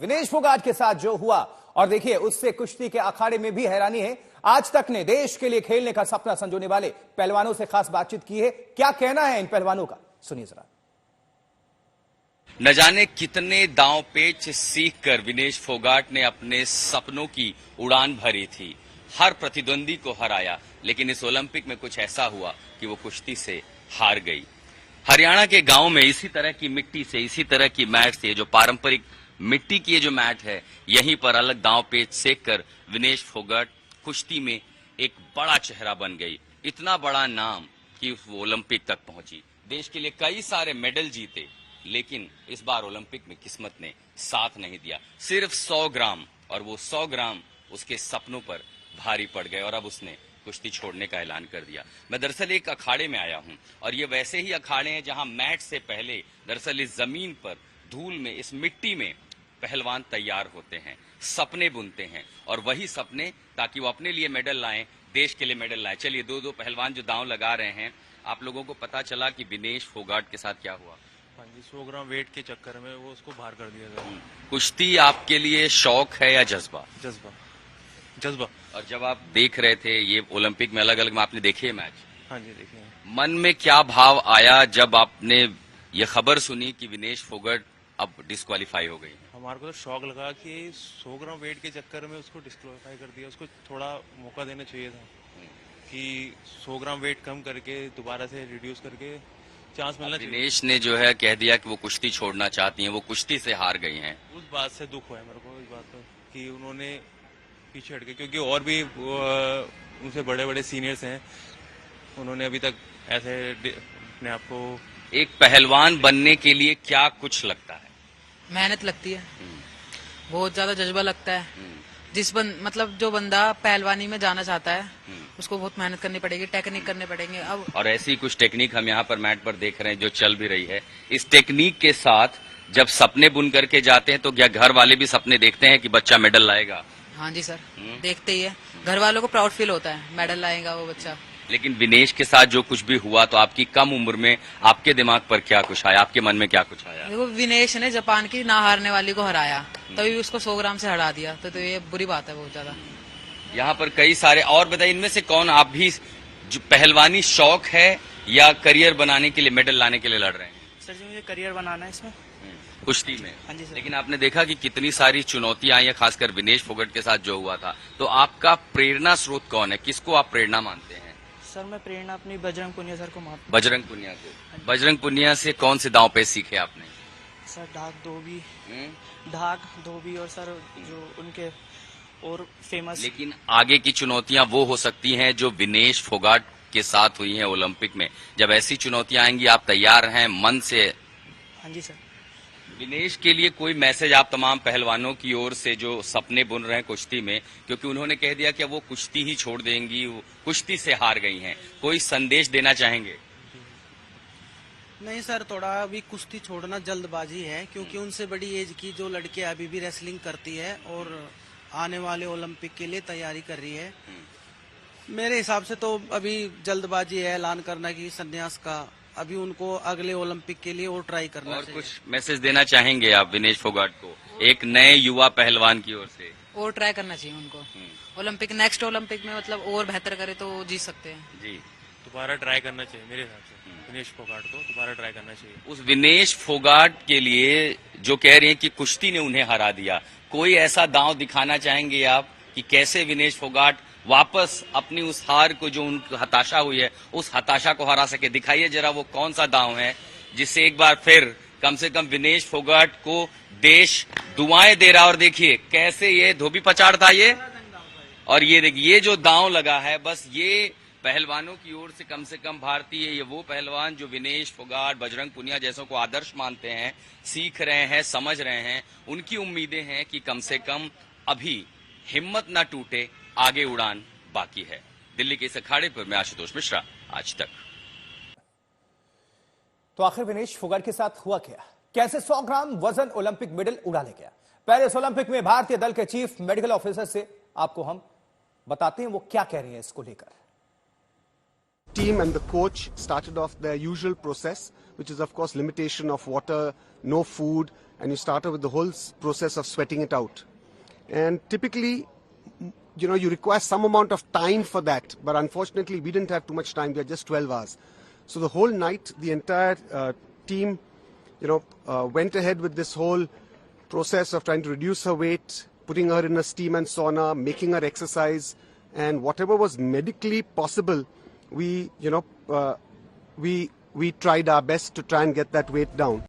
विनेश फोगाट के साथ जो हुआ, और देखिए उससे कुश्ती के अखाड़े में भी हैरानी है। आज तक ने देश के लिए खेलने का सपना संजोने वाले पहलवानों से खास बातचीत की है। क्या कहना है इन पहलवानों का, सुनिए जरा। न जाने कितने दांव पेच सीख कर विनेश फोगाट ने अपने सपनों की उड़ान भरी थी, हर प्रतिद्वंदी को हराया, लेकिन इस ओलंपिक में कुछ ऐसा हुआ कि वो कुश्ती से हार गई। हरियाणा के गांव में इसी तरह की मिट्टी से, इसी तरह की मैट से, जो पारंपरिक मिट्टी की जो मैट है, यहीं पर अलग दांव पेच सेक कर विनेश फोगाट कुश्ती में एक बड़ा चेहरा बन गई। इतना बड़ा नाम कि वो ओलंपिक तक पहुंची, देश के लिए कई सारे मेडल जीते, लेकिन इस बार ओलंपिक में किस्मत ने साथ नहीं दिया। सिर्फ 100 ग्राम, और वो 100 ग्राम उसके सपनों पर भारी पड़ गए और अब उसने कुश्ती छोड़ने का ऐलान कर दिया। मैं दरअसल एक अखाड़े में आया हूं, और ये वैसे ही अखाड़े हैं जहां मैच से पहले दरअसल इस जमीन पर, धूल में, इस मिट्टी में पहलवान तैयार होते हैं, सपने बुनते हैं, और वही सपने ताकि वो अपने लिए मेडल लाएं, देश के लिए मेडल लाएं। चलिए, दो पहलवान जो दांव लगा रहे हैं, आप लोगों को पता चला कि विनेश फोगाट के साथ क्या हुआ? हाँ जी, 100 ग्राम वेट के चक्कर में वो उसको बाहर कर दिया गया। कुश्ती आपके लिए शौक है या जज्बा? जज्बा। और जब आप देख रहे थे ये ओलंपिक में अलग अलग में आपने देखे मैच? हाँ जी, देखे हैं। मन में क्या भाव आया जब आपने ये खबर सुनी कि विनेश फोगाट अब डिस्क्वालीफाई हो गई? हमारे को तो शौक लगा कि 100 ग्राम वेट के चक्कर में उसको डिस्क्वालीफाई कर दिया। उसको थोड़ा मौका देना चाहिए था कि 100 ग्राम वेट कम करके दोबारा से रिड्यूस करके चांस मिलना चाहिए। विनेश ने जो है कह दिया कि वो कुश्ती छोड़ना चाहती हैं, वो कुश्ती से हार गई हैं। उस बात से दुख हुआ है मेरे को, इस बात पर कि उन्होंने पीछे हट गए, क्योंकि और भी उनसे बड़े बड़े सीनियर्स हैं, उन्होंने अभी तक ऐसे अपने आप को। एक पहलवान बनने के लिए क्या कुछ लगता है? मेहनत लगती है, बहुत ज्यादा जज्बा लगता है। मतलब जो बंदा पहलवानी में जाना चाहता है उसको बहुत मेहनत करनी पड़ेगी, टेक्निक करने पड़ेंगे। अब और ऐसी कुछ टेक्निक हम यहाँ पर मैट पर देख रहे हैं जो चल भी रही है। इस टेक्निक के साथ जब सपने बुन करके जाते हैं तो क्या घर वाले भी सपने देखते हैं कि बच्चा मेडल लाएगा? हाँ जी सर, देखते ही है। घर वालों को प्राउड फील होता है, मेडल लाएगा वो बच्चा। लेकिन विनेश के साथ जो कुछ भी हुआ, तो आपकी कम उम्र में आपके दिमाग पर क्या कुछ आया, आपके मन में क्या कुछ आया? देखो, विनेश ने जापान की ना हारने वाली को हराया, तभी उसको 100 ग्राम से हरा दिया, तो ये बुरी बात है बहुत ज्यादा। यहाँ पर कई सारे और, बताइए इनमें से कौन, आप भी जो पहलवानी शौक है या करियर बनाने के लिए, मेडल लाने के लिए लड़ रहे हैं? सर जी, मुझे करियर बनाना है इसमें, कुश्ती में। हाँ जी सर। लेकिन आपने देखा कि कितनी सारी चुनौतियां आई हैं, खासकर विनेश फोगाट के साथ जो हुआ था। तो आपका प्रेरणा स्रोत कौन है, किसको आप प्रेरणा मानते हैं? सर, मैं प्रेरणा अपनी बजरंग पुनिया सर को मानता हूँ। बजरंग पुनिया को? बजरंग पुनिया से कौन से दांव पे सीखे आपने? सर, ढाक धोबी और सर जो उनके और फेमस। लेकिन आगे की चुनौतियां वो हो सकती हैं जो विनेश फोगाट के साथ हुई हैं ओलंपिक में। जब ऐसी चुनौतियां आएंगी, आप तैयार हैं मन से? हाँ जी सर। विनेश के लिए कोई मैसेज आप तमाम पहलवानों की ओर से जो सपने बुन रहे हैं कुश्ती में, क्योंकि उन्होंने कह दिया कि वो कुश्ती ही छोड़ देंगी, वो कुश्ती से हार गई हैं, कोई संदेश देना चाहेंगे? नहीं सर, थोड़ा अभी कुश्ती छोड़ना जल्दबाजी है, क्योंकि उनसे बड़ी एज की जो लड़कियां अभी भी रेसलिंग करती है और आने वाले ओलंपिक के लिए तैयारी कर रही है। मेरे हिसाब से तो अभी जल्दबाजी है ऐलान करना की संन्यास का। अभी उनको अगले ओलंपिक के लिए और ट्राई करना चाहिए। और कुछ मैसेज देना चाहेंगे आप विनेश फोगाट को, एक नए युवा पहलवान की ओर से? और ट्राई करना चाहिए उनको, ओलंपिक, नेक्स्ट ओलंपिक में मतलब और बेहतर करे तो जीत सकते हैं जी। दोबारा ट्राई करना चाहिए मेरे हिसाब से, विनेश फोगाट को दोबारा ट्राई करना चाहिए। उस विनेश फोगाट के लिए जो कह रहे हैं कि कुश्ती ने उन्हें हरा दिया, कोई ऐसा दांव दिखाना चाहेंगे आप कि कैसे विनेश फोगाट वापस अपनी उस हार को, जो उनको हताशा हुई है, उस हताशा को हरा सके? दिखाइए जरा वो कौन सा दांव है जिससे एक बार फिर कम से कम विनेश फोगाट को देश दुआएं दे रहा। और देखिए कैसे ये धोबी पछाड़ था ये, और ये देखिए ये जो दांव लगा है, बस ये पहलवानों की ओर से कम भारतीय, ये वो पहलवान जो विनेश फोगाट, बजरंग पुनिया जैसों को आदर्श मानते हैं, सीख रहे हैं, समझ रहे हैं, उनकी उम्मीदें हैं कि कम से कम अभी हिम्मत ना टूटे, आगे उड़ान बाकी है। दिल्ली के इस अखाड़े पर मैं आशुतोष मिश्रा, आज तक। तो आखिर विनेश फोगाट के साथ हुआ क्या, कैसे 100 ग्राम वजन ओलंपिक मेडल उड़ा ले गया? पेरिस ओलंपिक में भारतीय दल के चीफ मेडिकल ऑफिसर से आपको हम बताते हैं वो क्या कह रहे हैं इसको लेकर। Team and the coach started off their usual process, which is of course limitation of water, no food, and you start with the whole process of sweating it out. And typically, you require some amount of time for that, but unfortunately we didn't have too much time. We had just 12 hours. So the whole night, the entire team, went ahead with this whole process of trying to reduce her weight, putting her in a steam and sauna, making her exercise, and whatever was medically possible, we tried our best to try and get that weight down.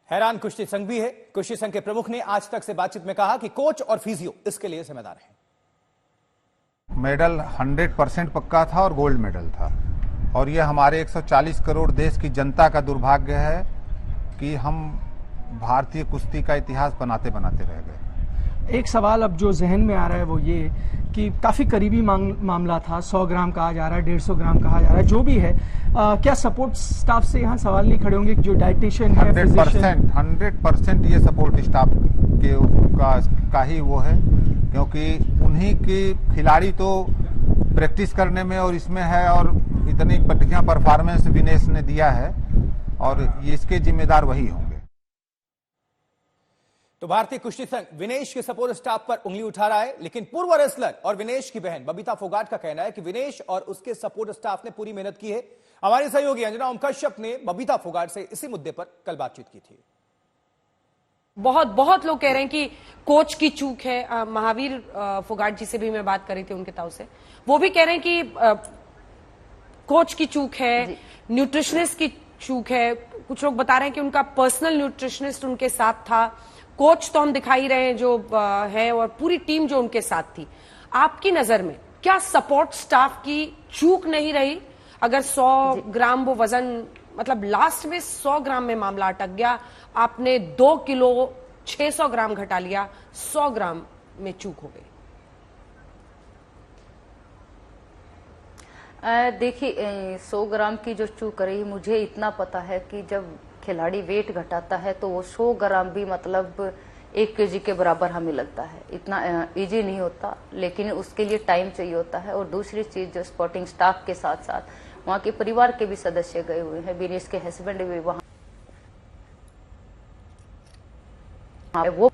हैरान कुश्ती संघ भी है। कुश्ती संघ के प्रमुख ने आज तक से बातचीत में कहा कि कोच और फिजियो इसके लिए जिम्मेदार हैं। मेडल 100% पक्का था और गोल्ड मेडल था, और यह हमारे 140 करोड़ देश की जनता का दुर्भाग्य है कि हम भारतीय कुश्ती का इतिहास बनाते बनाते रह गए। एक सवाल अब जो जहन में आ रहा है वो ये कि काफी करीबी मामला था, 100 ग्राम कहा जा रहा है, 150 ग्राम कहा जा रहा है, जो भी है, क्या सपोर्ट स्टाफ से यहाँ सवाल नहीं खड़े होंगे? जो डाइटिशियन है, 100% ये सपोर्ट स्टाफ का ही वो है, क्योंकि उन्हीं की खिलाड़ी तो प्रैक्टिस करने में और इसमें है, और इतनी बढ़िया परफॉर्मेंस विनेश ने दिया है, और इसके जिम्मेदार वही होंगे। तो भारतीय कुश्ती संघ विनेश के सपोर्ट स्टाफ पर उंगली उठा रहा है, लेकिन पूर्व रेसलर और विनेश की बहन बबीता फोगाट का कहना है कि विनेश और उसके सपोर्ट स्टाफ ने पूरी मेहनत की है। हमारे सहयोगी अंजना ओम कश्यप ने बबीता फोगाट से इसी मुद्दे पर कल बातचीत की थी। बहुत लोग कह रहे हैं कि कोच की चूक है। महावीर फोगाट जी से भी मैं बात करी थी, उनके ताऊ से, वो भी कह रहे हैं कि कोच की चूक है, न्यूट्रिशनिस्ट की चूक है। कुछ लोग बता रहे हैं कि उनका पर्सनल न्यूट्रिशनिस्ट उनके साथ था, कोच तो हम दिखाई रहे हैं जो है, और पूरी टीम जो उनके साथ थी। आपकी नजर में क्या सपोर्ट स्टाफ की चूक नहीं रही? अगर 100 ग्राम वो वजन, मतलब लास्ट में 100 ग्राम में मामला अटक गया, आपने 2 किलो 600 ग्राम घटा लिया, 100 ग्राम में चूक हो गई। देखिए, 100 ग्राम की जो चूक रही, मुझे इतना पता है कि जब खिलाड़ी वेट घटाता है तो वो 100 ग्राम भी मतलब 1 kg के बराबर हमें लगता है। इतना इजी नहीं होता, लेकिन उसके लिए टाइम चाहिए होता है। और दूसरी चीज, जो स्पोर्टिंग स्टाफ के साथ साथ वहाँ के परिवार के भी सदस्य गए हुए हैं, विनेश के हस्बैंड भी वहाँ, वो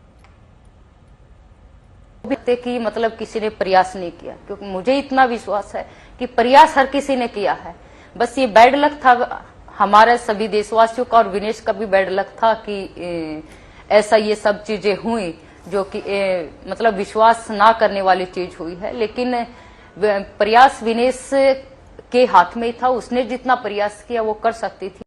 कि मतलब किसी ने प्रयास नहीं किया, क्योंकि मुझे इतना विश्वास है कि प्रयास हर किसी ने किया है। बस ये बैड लक था हमारे सभी देशवासियों का, और विनेश का भी बैड लक था कि ऐसा ये सब चीजें हुई जो कि मतलब विश्वास ना करने वाली चीज हुई है। लेकिन प्रयास विनेश के हाथ में ही था, उसने जितना प्रयास किया वो कर सकती थी।